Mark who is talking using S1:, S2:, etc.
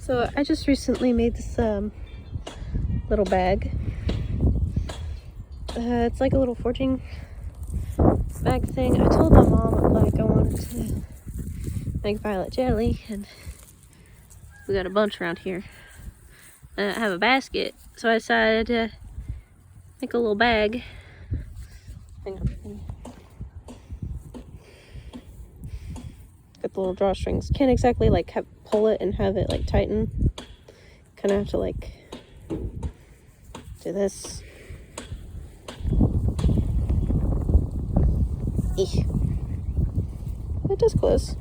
S1: So I just recently made this little bag. It's like a little foraging bag thing. I told my mom like I wanted to make violet jelly, and we got a bunch around here. I have a basket, so I decided to make a little bag. Got the little drawstrings. Can't exactly like pull it and have it like tighten. Kind of have to like do this. Eesh. It does close.